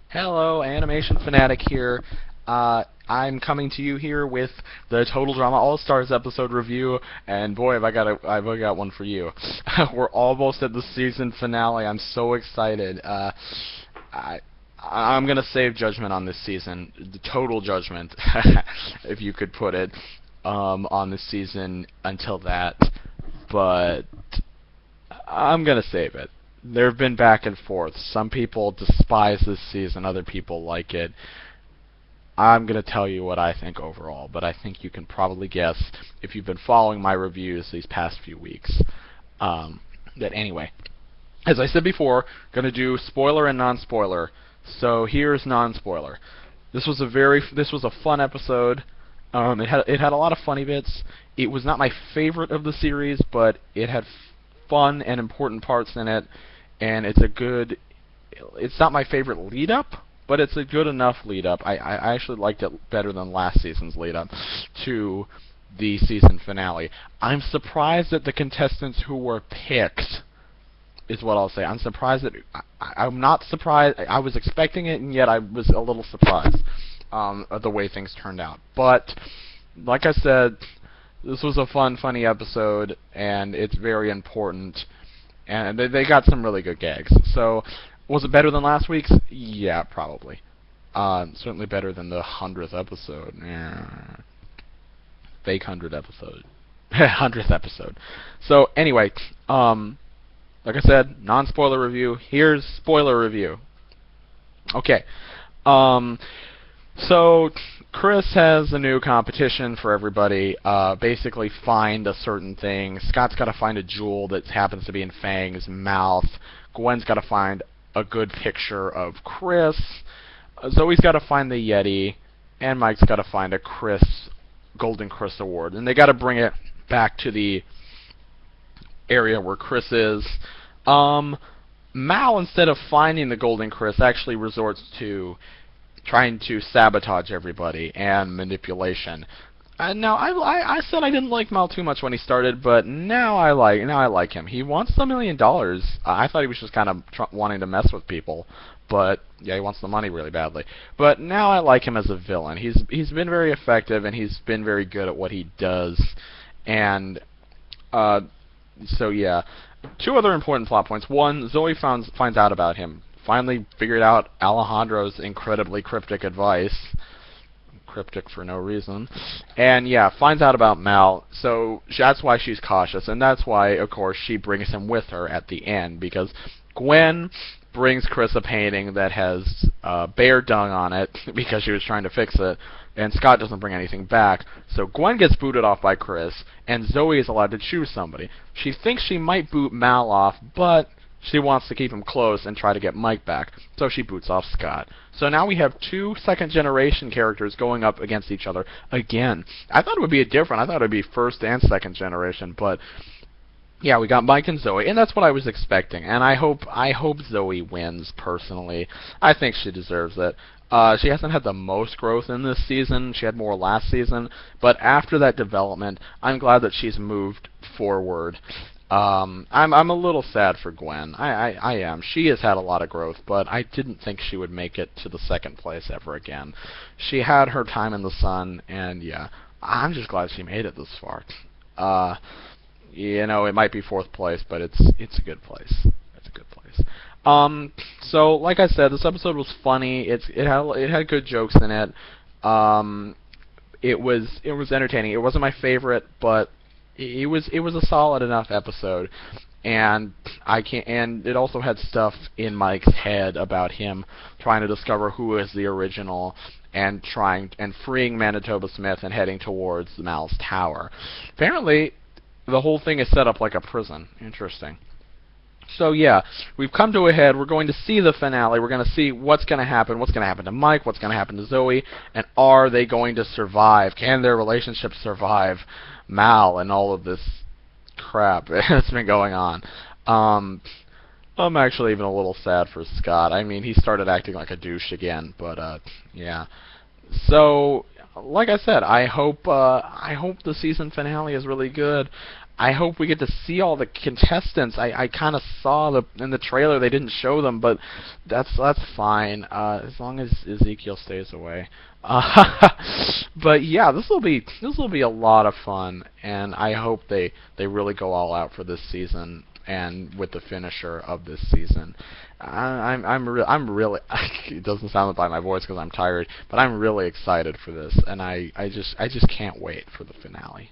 Hello, Animation Fanatic here. I'm coming to you here with the Total Drama All Stars episode review, and boy, I've got one for you. We're almost at the season finale. I'm so excited. I, I'm gonna save judgment on this season, the total judgment, if you could put it, on this season until that. But I'm gonna save it. There have been back and forth. Some people despise this season, other people like it. I'm going to tell you what I think overall, but I think you can probably guess if you've been following my reviews these past few weeks. That anyway, as I said before, going to do spoiler and non-spoiler. So here's non-spoiler. This was a fun episode. It had a lot of funny bits. It was not my favorite of the series, but it had fun and important parts in it, and it's not my favorite lead up, but it's a good enough lead up. I actually liked it better than last season's lead up to the season finale. I'm surprised at the contestants who were picked, is what I'll say. I'm surprised that I'm not surprised. I was expecting it, and yet I was a little surprised at the way things turned out. But like I said, this was a funny episode, and it's very important. And they got some really good gags. So, was it better than last week's? Yeah, probably. Certainly better than the 100th episode. Fake 100th episode. 100th episode. So, anyway, like I said, non-spoiler review. Here's spoiler review. Okay. So, Chris has a new competition for everybody. Basically, find a certain thing. Scott's got to find a jewel that happens to be in Fang's mouth. Gwen's got to find a good picture of Chris. Zoe's got to find the Yeti. And Mike's got to find a Golden Chris Award. And they got to bring it back to the area where Chris is. Mal, instead of finding the Golden Chris, actually resorts to trying to sabotage everybody and manipulation. Now, I said I didn't like Mal too much when he started, but now I like him. He wants the $1 million. I thought he was just kind of wanting to mess with people, but yeah, he wants the money really badly. But now I like him as a villain. He's been very effective, and he's been very good at what he does. And so yeah, two other important plot points. One, Zoe finds out about him. Finally figured out Alejandro's incredibly cryptic advice. Cryptic for no reason. And yeah, finds out about Mal, so that's why she's cautious, and that's why, of course, she brings him with her at the end, because Gwen brings Chris a painting that has bear dung on it, because she was trying to fix it, and Scott doesn't bring anything back, so Gwen gets booted off by Chris, and Zoe is allowed to choose somebody. She thinks she might boot Mal off, but she wants to keep him close and try to get Mike back, so she boots off Scott. So now we have two second-generation characters going up against each other again. I thought it would be different. I thought it would be first and second generation, but yeah, we got Mike and Zoe, and that's what I was expecting. And I hope Zoe wins, personally. I think she deserves it. She hasn't had the most growth in this season. She had more last season, but after that development, I'm glad that she's moved forward. I'm a little sad for Gwen. I am. She has had a lot of growth, but I didn't think she would make it to the second place ever again. She had her time in the sun, and yeah, I'm just glad she made it this far. It might be fourth place, but it's a good place. It's a good place. So like I said, this episode was funny. It had good jokes in it. It was entertaining. It wasn't my favorite, but it was a solid enough episode, and it also had stuff in Mike's head about him trying to discover who is the original and freeing Manitoba Smith and heading towards Mal's tower. Apparently, the whole thing is set up like a prison. Interesting. So yeah, we've come to a head. We're going to see the finale. We're going to see what's going to happen. What's going to happen to Mike? What's going to happen to Zoe? And are they going to survive? Can their relationship survive Mal and all of this crap that's been going on? I'm actually even a little sad for Scott. I mean, he started acting like a douche again, but yeah. So, like I said, I hope the season finale is really good. I hope we get to see all the contestants. I kind of saw in the trailer they didn't show them, but that's fine as long as Ezekiel stays away. But yeah, this will be a lot of fun, and I hope they really go all out for this season and with the finisher of this season. I'm really it doesn't sound by my voice because I'm tired, but I'm really excited for this, and I just can't wait for the finale.